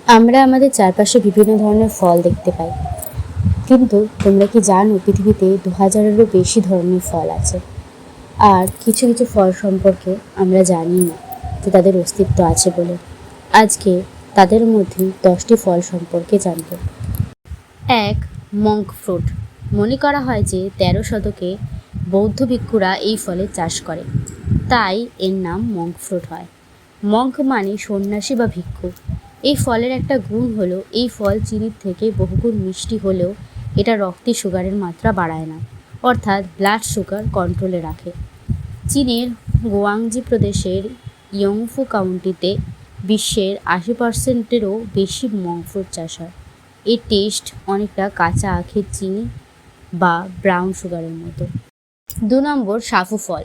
আমরা আমাদের চারপাশে বিভিন্ন ধরনের ফল দেখতে পাই, কিন্তু তোমরা কি জানো পৃথিবীতে 2000-এরও বেশি ধরনের ফল আছে। আর কিছু কিছু ফল সম্পর্কে আমরা জানি না যে তাদের অস্তিত্ব আছে বলে। আজকে তাদের মধ্যে 10টি ফল সম্পর্কে জানব। 1. Monk fruit. মনে করা হয় যে 13 শতকে বৌদ্ধ ভিক্ষুরা এই ফলের চাষ করে, তাই এর নাম মঙ্ক ফ্রুট হয়। মঙ্ক মানে সন্ন্যাসী বা ভিক্ষু। এই ফলের একটা গুণ হলো এই ফল চিনির থেকে বহুগুণ মিষ্টি হলেও এটা রক্তে সুগারের মাত্রা বাড়ায় না, অর্থাৎ ব্লাড সুগার কন্ট্রোলে রাখে। চীনের গুয়াংজি প্রদেশের ইয়ংফু কাউন্টিতে বিশ্বের 80%-এরও বেশি মঙ্ক ফ্রুট চাষ হয়। এর টেস্ট অনেকটা কাঁচা আখের চিনি বা ব্রাউন সুগারের মতো। 2 নম্বর সাফু ফল।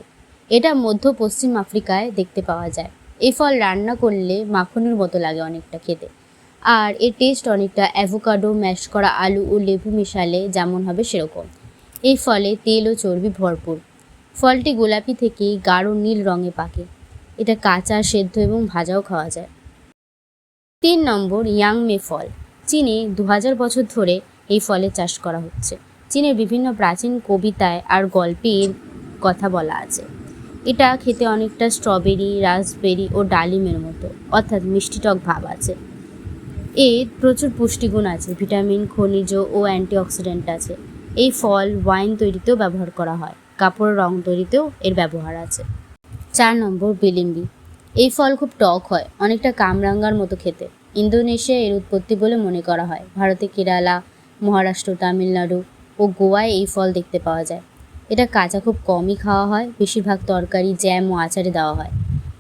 এটা মধ্য পশ্চিম আফ্রিকায় দেখতে পাওয়া যায়। এই ফল রান্না করলে মাখনের মতো লাগে অনেকটা খেতে, আর এর টেস্ট অনেকটা অ্যাভোকাডো ম্যাশ করা আলু ও লেবু মেশালে যেমন হবে সেরকম। এই ফলে তেল ও চর্বি ভরপুর। ফলটি গোলাপি থেকে গাঢ় নীল রঙে পাকে। এটা কাঁচা, সেদ্ধ এবং ভাজাও খাওয়া যায়। 3 নম্বর ইয়াংমে ফল। চীনে 2000 বছর ধরে এই ফলের চাষ করা হচ্ছে। চীনের বিভিন্ন প্রাচীন কবিতায় আর গল্পে এর কথা বলা আছে। এটা খেতে অনেকটা স্ট্রবেরি, রাসবেরি ও ডালিমের মতো, অর্থাৎ মিষ্টি টক ভাব আছে। এর প্রচুর পুষ্টিগুণ আছে, ভিটামিন, খনিজ ও অ্যান্টিঅক্সিডেন্ট আছে। এই ফল ওয়াইন তৈরিতেও ব্যবহার করা হয়, কাপড়ের রং তৈরিতেও এর ব্যবহার আছে। 4 নম্বর বিলিম্বি। এই ফল খুব টক হয়, অনেকটা কামরাঙ্গার মতো খেতে। ইন্দোনেশিয়ায় এর উৎপত্তি বলে মনে করা হয়। ভারতে কেরালা, মহারাষ্ট্র, তামিলনাড়ু ও গোয়ায় এই ফল দেখতে পাওয়া যায়। এটা কাঁচা খুব কমই খাওয়া হয়, বেশিরভাগ তরকারি, জ্যাম ও আচারে দেওয়া হয়।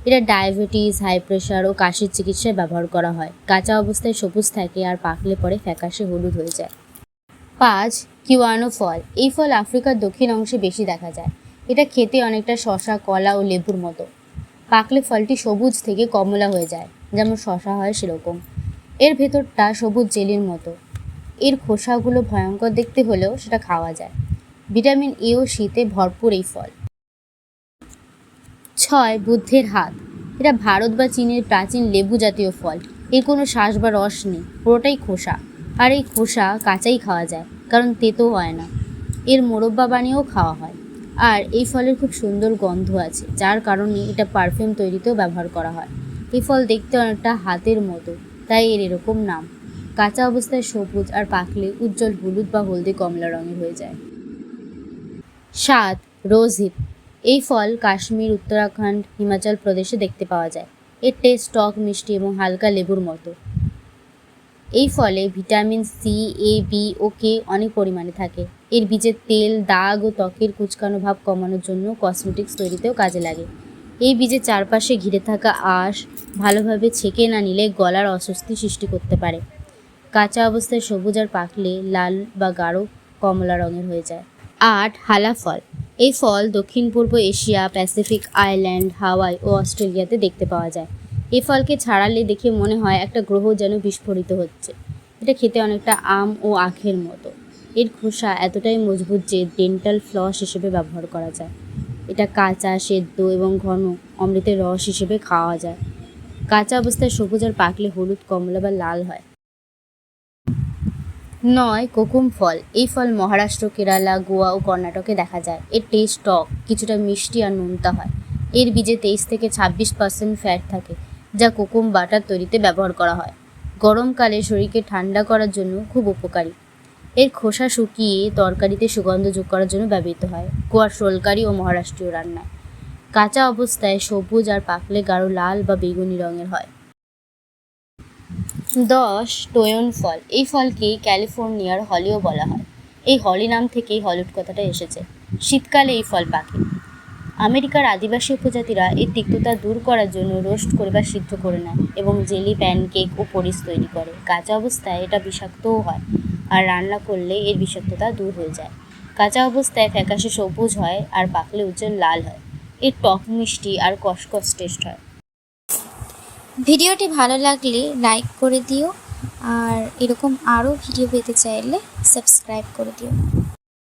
এটা ডায়াবেটিস, হাই প্রেশার ও কাশির চিকিৎসায় ব্যবহার করা হয়। কাঁচা অবস্থায় সবুজ থাকে আর পাকলে পরে ফ্যাকাশে হলুদ হয়ে যায়। 5. কিওয়ানো ফল। এই ফল আফ্রিকার দক্ষিণ অংশে বেশি দেখা যায়। এটা খেতে অনেকটা শসা, কলা ও লেবুর মতো। পাকলে ফলটি সবুজ থেকে কমলা হয়ে যায়, যেমন শসা হয় সেরকম। এর ভেতরটা সবুজ জেলির মতো। এর খোসাগুলো ভয়ঙ্কর দেখতে হলেও সেটা খাওয়া যায়। ভিটামিন এ ও সিতে ভরপুর এই ফল। 6. বুদ্ধের হাত। এটা ভারত বা চীনের প্রাচীন লেবু জাতীয় ফল। এর কোনো শ্বাস বা রস নেই, পুরোটাই খোসা। আর এই খোসা কাঁচাই খাওয়া যায়, কারণ তেতো হয় না। এর মোরব্বা বানিয়েও খাওয়া হয়। আর এই ফলের খুব সুন্দর গন্ধ আছে, যার কারণে এটা পারফিউম তৈরিতেও ব্যবহার করা হয়। এই ফল দেখতে অনেকটা হাতের মতো, তাই এর এরকম নাম। কাঁচা অবস্থায় সবুজ আর পাকলে উজ্জ্বল হলুদ বা হলদে কমলা রঙের হয়ে যায়। 7. রোজ হিপ। এই ফল কাশ্মীর, উত্তরাখণ্ড, হিমাচল প্রদেশে দেখতে পাওয়া যায়। এর টেস্ট টক, মিষ্টি এবং হালকা লেবুর মতো। এই ফলে ভিটামিন সি, এ, বি ও কে অনেক পরিমাণে থাকে। এর বীজের তেল দাগ ও ত্বকের কুঁচকানো ভাব কমানোর জন্য কসমেটিক্স তৈরিতেও কাজে লাগে। এই বীজের চারপাশে ঘিরে থাকা আঁশ ভালোভাবে ছেঁকে না নিলে গলার অস্বস্তি সৃষ্টি করতে পারে। কাঁচা অবস্থায় সবুজ আর পাকলে লাল বা গাঢ় কমলা রঙের হয়ে যায়। 8. হালা ফল। এই ফল দক্ষিণ পূর্ব এশিয়া, প্যাসিফিক আইল্যান্ড, হাওয়াই ও অস্ট্রেলিয়াতে দেখতে পাওয়া যায়। এই ফলকে ছাড়ালে দেখে মনে হয় একটা গ্রহ যেন বিস্ফোরিত হচ্ছে। এটা খেতে অনেকটা আম ও আখের মতো। এর খোসা এতটাই মজবুত যে ডেন্টাল ফ্লস হিসেবে ব্যবহার করা যায়। এটা কাঁচা, সেদ্ধ এবং ঘন অমৃতের রস হিসেবে খাওয়া যায়। কাঁচা অবস্থায় সবুজ আর পাকলে হলুদ, কমলা বা লাল হয়। 9. কোকুম ফল। এই ফল মহারাষ্ট্র, কেরালা, গোয়া ও কর্ণাটকে দেখা যায়। এর টেস্ট টক, কিছুটা মিষ্টি আর নোনতা হয়। এর বীজে 23 থেকে 26% ফ্যাট থাকে, যা কোকুম বাটার তৈরিতে ব্যবহার করা হয়। গরমকালে শরীরকে ঠান্ডা করার জন্য খুব উপকারী। এর খোসা শুকিয়ে তরকারিতে সুগন্ধ যোগ করার জন্য ব্যবহৃত হয়, গোয়ার সোলকারি ও মহারাষ্ট্রীয় রান্নায়। কাঁচা অবস্থায় সবুজ আর পাকলে গাঢ় লাল বা বেগুনি রঙের হয়। 10. টোয়ন ফল। এই ফলকে ক্যালিফোর্নিয়ার হলিও বলা হয়। এই হলি নাম থেকেই হলিউড কথাটা এসেছে। শীতকালে এই ফল পাকে। আমেরিকার আদিবাসী উপজাতিরা এর তিক্ততা দূর করার জন্য রোস্ট করে বা সিদ্ধ করে নেয় এবং জেলি, প্যানকেক ও পরিস তৈরি করে। কাঁচা অবস্থায় এটা বিষাক্তও হয়, আর রান্না করলে এর বিষাক্ততা দূর হয়ে যায়। কাঁচা অবস্থায় ফ্যাকাশে সবুজ হয় আর পাকলে উজ্জ্বল লাল হয়। এর টক, মিষ্টি আর কষকষ টেস্ট হয়। ভিডিওটি ভালো লাগলে লাইক করে দিও, আর এরকম আরও ভিডিও পেতে চাইলে সাবস্ক্রাইব করে দিও।